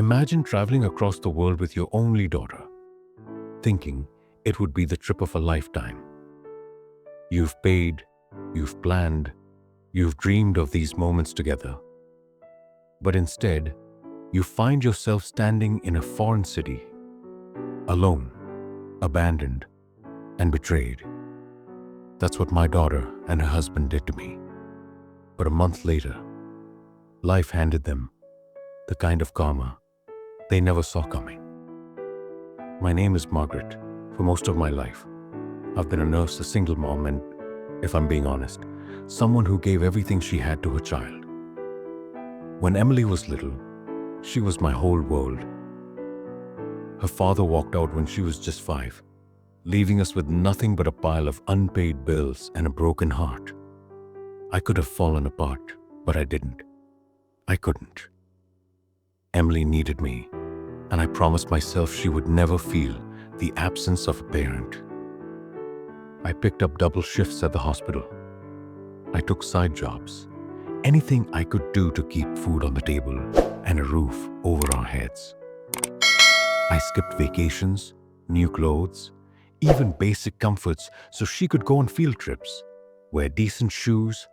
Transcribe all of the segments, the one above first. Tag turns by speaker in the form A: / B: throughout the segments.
A: Imagine traveling across the world with your only daughter, thinking it would be the trip of a lifetime. You've paid, you've planned, you've dreamed of these moments together. But instead, you find yourself standing in a foreign city, alone, abandoned, and betrayed. That's what my daughter and her husband did to me. But a month later, life handed them the kind of karma they never saw coming. My name is Margaret. For most of my life, I've been a nurse, a single mom, and, if I'm being honest, someone who gave everything she had to her child. When Emily was little, she was my whole world. Her father walked out when she was just 5, leaving us with nothing but a pile of unpaid bills and a broken heart. I could have fallen apart, but I didn't. I couldn't. Emily needed me, and I promised myself she would never feel the absence of a parent. I picked up double shifts at the hospital. I took side jobs, anything I could do to keep food on the table and a roof over our heads. I skipped vacations, new clothes, even basic comforts so she could go on field trips, wear decent shoes,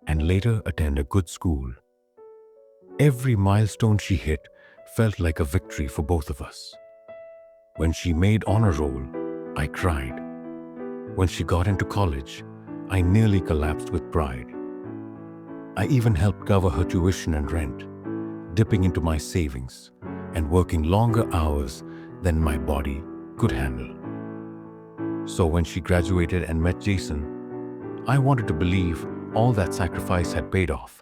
A: and later attend a good school. Every milestone she hit felt like a victory for both of us. When she made honor roll, I cried. When she got into college, I nearly collapsed with pride. I even helped cover her tuition and rent, dipping into my savings and working longer hours than my body could handle. So when she graduated and met Jason, I wanted to believe all that sacrifice had paid off,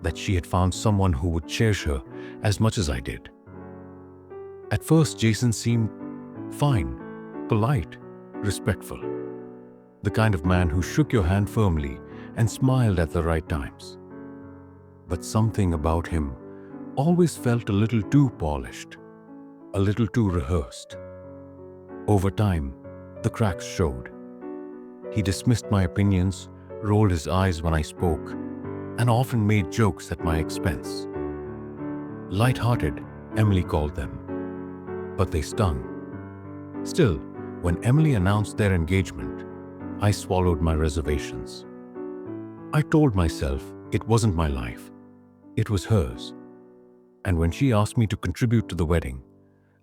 A: that she had found someone who would cherish her as much as I did. At first, Jason seemed fine, polite, respectful, the kind of man who shook your hand firmly and smiled at the right times. But something about him always felt a little too polished, a little too rehearsed. Over time, the cracks showed. He dismissed my opinions, rolled his eyes when I spoke, and often made jokes at my expense. Light-hearted, Emily called them, but they stung. Still, when Emily announced their engagement, I swallowed my reservations. I told myself it wasn't my life, it was hers. And when she asked me to contribute to the wedding,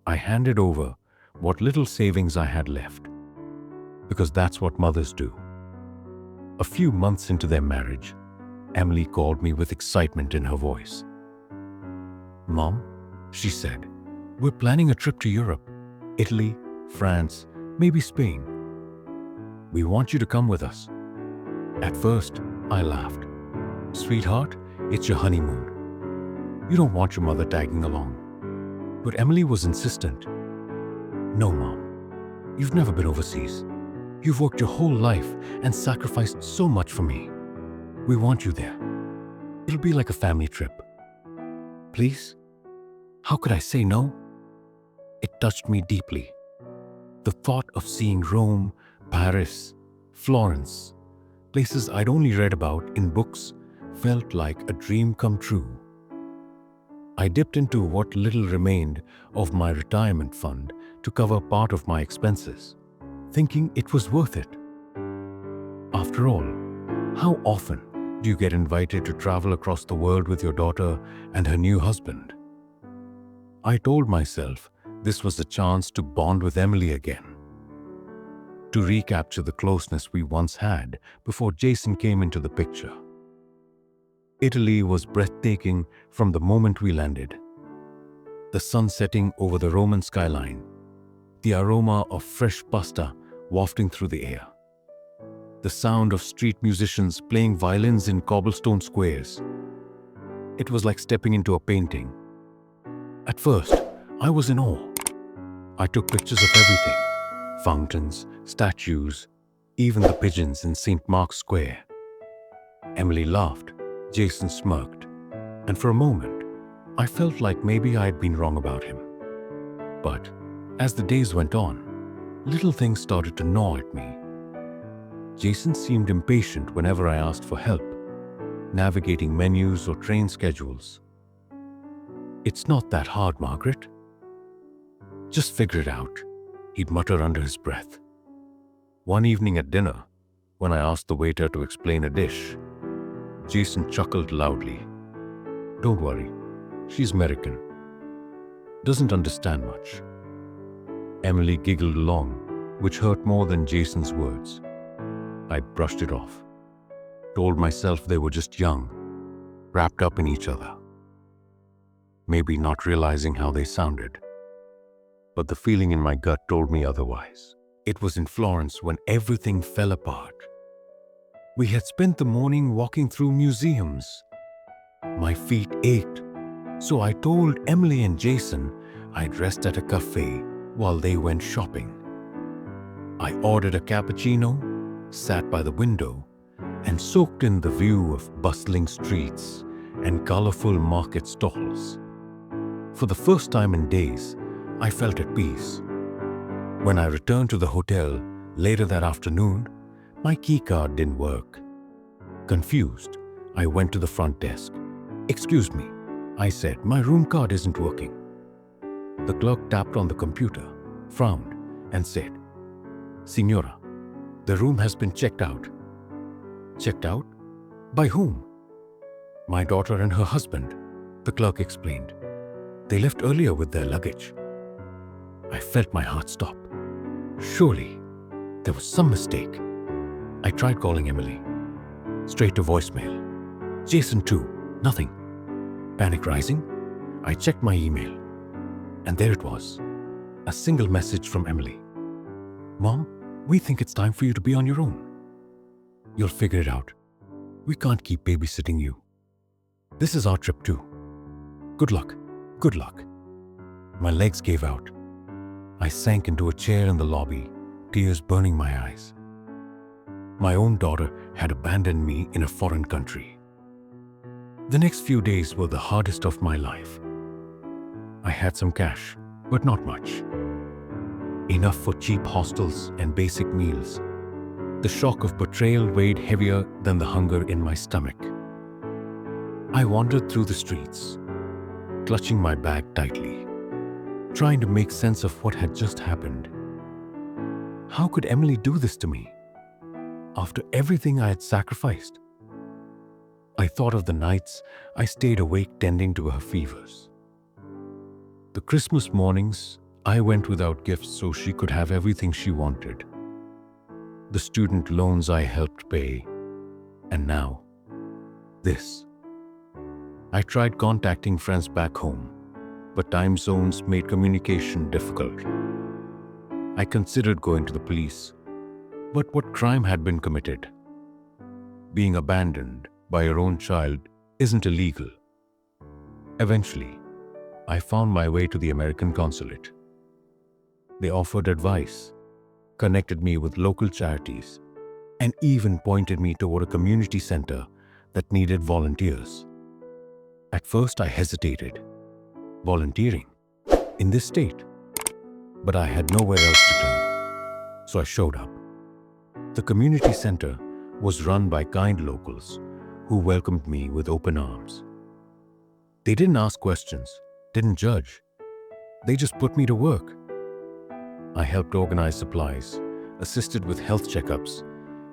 A: I handed over what little savings I had left, because that's what mothers do. A few months into their marriage, Emily called me with excitement in her voice. "Mom," she said, "we're planning a trip to Europe, Italy, France, maybe Spain. We want you to come with us." At first, I laughed. "Sweetheart, it's your honeymoon. You don't want your mother tagging along." But Emily was insistent. "No, Mom. You've never been overseas. You've worked your whole life and sacrificed so much for me. We want you there. It'll be like a family trip. Please?" How could I say no? It touched me deeply. The thought of seeing Rome, Paris, Florence, places I'd only read about in books, felt like a dream come true. I dipped into what little remained of my retirement fund to cover part of my expenses, thinking it was worth it. After all, how often do you get invited to travel across the world with your daughter and her new husband? I told myself this was the chance to bond with Emily again, to recapture the closeness we once had before Jason came into the picture. Italy was breathtaking from the moment we landed. The sun setting over the Roman skyline, the aroma of fresh pasta wafting through the air, the sound of street musicians playing violins in cobblestone squares. It was like stepping into a painting. At first, I was in awe. I took pictures of everything: fountains, statues, even the pigeons in St. Mark's Square. Emily laughed, Jason smirked, and for a moment, I felt like maybe I had been wrong about him. But as the days went on, little things started to gnaw at me. Jason seemed impatient whenever I asked for help, navigating menus or train schedules. "It's not that hard, Margaret. Just figure it out," he'd mutter under his breath. One evening at dinner, when I asked the waiter to explain a dish, Jason chuckled loudly. "Don't worry, she's American. Doesn't understand much." Emily giggled along, which hurt more than Jason's words. I brushed it off, told myself they were just young, wrapped up in each other. Maybe not realizing how they sounded. But the feeling in my gut told me otherwise. It was in Florence when everything fell apart. We had spent the morning walking through museums. My feet ached, so I told Emily and Jason I'd rest at a cafe while they went shopping. I ordered a cappuccino, sat by the window, and soaked in the view of bustling streets and colorful market stalls. For the first time in days, I felt at peace. When I returned to the hotel later that afternoon, my keycard didn't work. Confused, I went to the front desk. "Excuse me," I said, "my room card isn't working." The clerk tapped on the computer, frowned, and said, "Signora, the room has been checked out." "Checked out? By whom?" "My daughter and her husband," the clerk explained. "They left earlier with their luggage." I felt my heart stop. Surely, there was some mistake. I tried calling Emily. Straight to voicemail. Jason too. Nothing. Panic rising, I checked my email. And there it was. A single message from Emily. "Mom, we think it's time for you to be on your own. You'll figure it out. We can't keep babysitting you. This is our trip too. Good luck. Good luck." My legs gave out. I sank into a chair in the lobby, tears burning my eyes. My own daughter had abandoned me in a foreign country. The next few days were the hardest of my life. I had some cash, but not much. Enough for cheap hostels and basic meals. The shock of betrayal weighed heavier than the hunger in my stomach. I wandered through the streets, clutching my bag tightly, trying to make sense of what had just happened. How could Emily do this to me? After everything I had sacrificed? I thought of the nights I stayed awake tending to her fevers. The Christmas mornings, I went without gifts so she could have everything she wanted. The student loans I helped pay. And now, this. I tried contacting friends back home, but time zones made communication difficult. I considered going to the police, but what crime had been committed? Being abandoned by your own child isn't illegal. Eventually, I found my way to the American consulate. They offered advice, connected me with local charities, and even pointed me toward a community center that needed volunteers. At first, I hesitated. Volunteering? In this state? But I had nowhere else to turn, so I showed up. The community center was run by kind locals who welcomed me with open arms. They didn't ask questions, didn't judge. They just put me to work. I helped organize supplies, assisted with health checkups,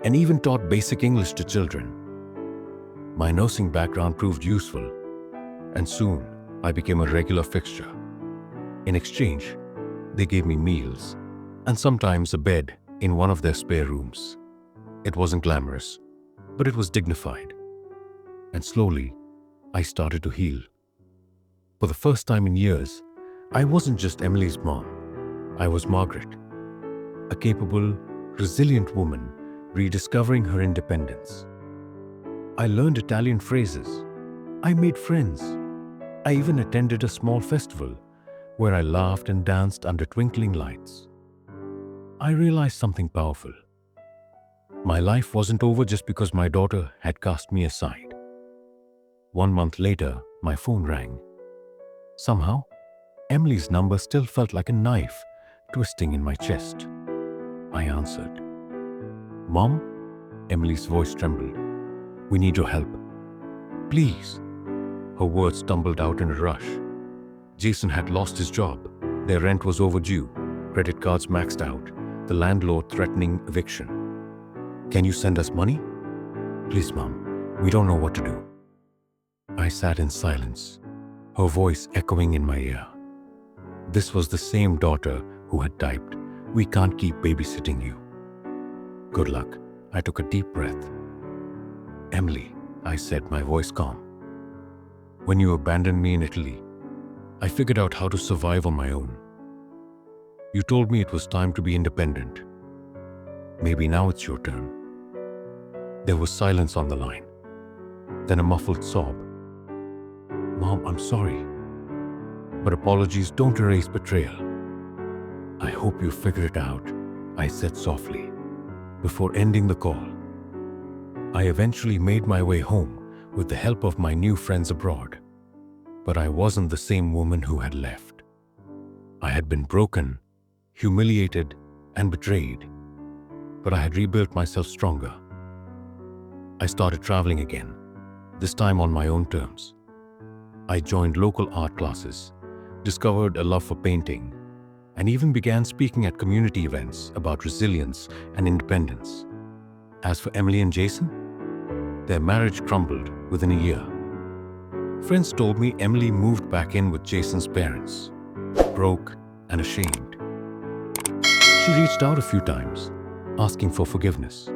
A: and even taught basic English to children. My nursing background proved useful, and soon I became a regular fixture. In exchange, they gave me meals and sometimes a bed in one of their spare rooms. It wasn't glamorous, but it was dignified. And slowly, I started to heal. For the first time in years, I wasn't just Emily's mom. I was Margaret, a capable, resilient woman rediscovering her independence. I learned Italian phrases. I made friends. I even attended a small festival where I laughed and danced under twinkling lights. I realized something powerful. My life wasn't over just because my daughter had cast me aside. 1 month later, my phone rang. Somehow, Emily's number still felt like a knife twisting in my chest. I answered. "Mom?" Emily's voice trembled. "We need your help. Please." Her words stumbled out in a rush. Jason had lost his job. Their rent was overdue, credit cards maxed out, the landlord threatening eviction. "Can you send us money?" "Please, Mom, we don't know what to do." I sat in silence, her voice echoing in my ear. This was the same daughter who had typed, "We can't keep babysitting you." "Good luck." I took a deep breath. "Emily," I said, my voice calm. "When you abandoned me in Italy, I figured out how to survive on my own. You told me it was time to be independent. Maybe now it's your turn." There was silence on the line, then a muffled sob. "Mom, I'm sorry, but apologies don't erase betrayal." "I hope you figure it out," I said softly, before ending the call. I eventually made my way home with the help of my new friends abroad, but I wasn't the same woman who had left. I had been broken, humiliated, and betrayed, but I had rebuilt myself stronger. I started traveling again, this time on my own terms. I joined local art classes, discovered a love for painting, and even began speaking at community events about resilience and independence. As for Emily and Jason, their marriage crumbled within a year. Friends told me Emily moved back in with Jason's parents, broke and ashamed. She reached out a few times, asking for forgiveness.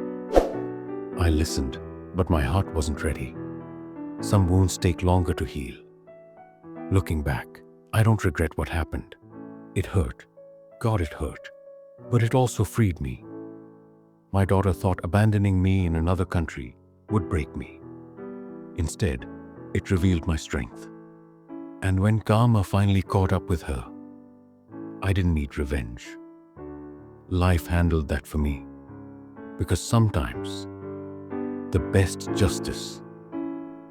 A: I listened, but my heart wasn't ready. Some wounds take longer to heal. Looking back, I don't regret what happened. It hurt. God, it hurt. But it also freed me. My daughter thought abandoning me in another country would break me. Instead, it revealed my strength. And when karma finally caught up with her, I didn't need revenge. Life handled that for me. Because sometimes, the best justice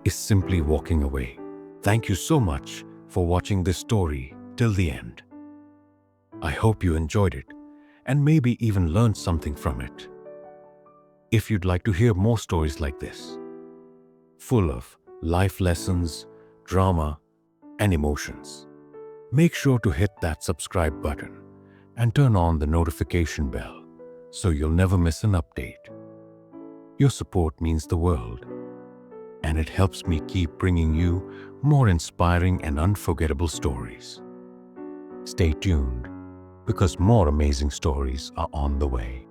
A: is simply walking away. Thank you so much for watching this story till the end. I hope you enjoyed it and maybe even learned something from it. If you'd like to hear more stories like this, full of life lessons, drama, and emotions, make sure to hit that subscribe button and turn on the notification bell so you'll never miss an update. Your support means the world, and it helps me keep bringing you more inspiring and unforgettable stories. Stay tuned, because more amazing stories are on the way.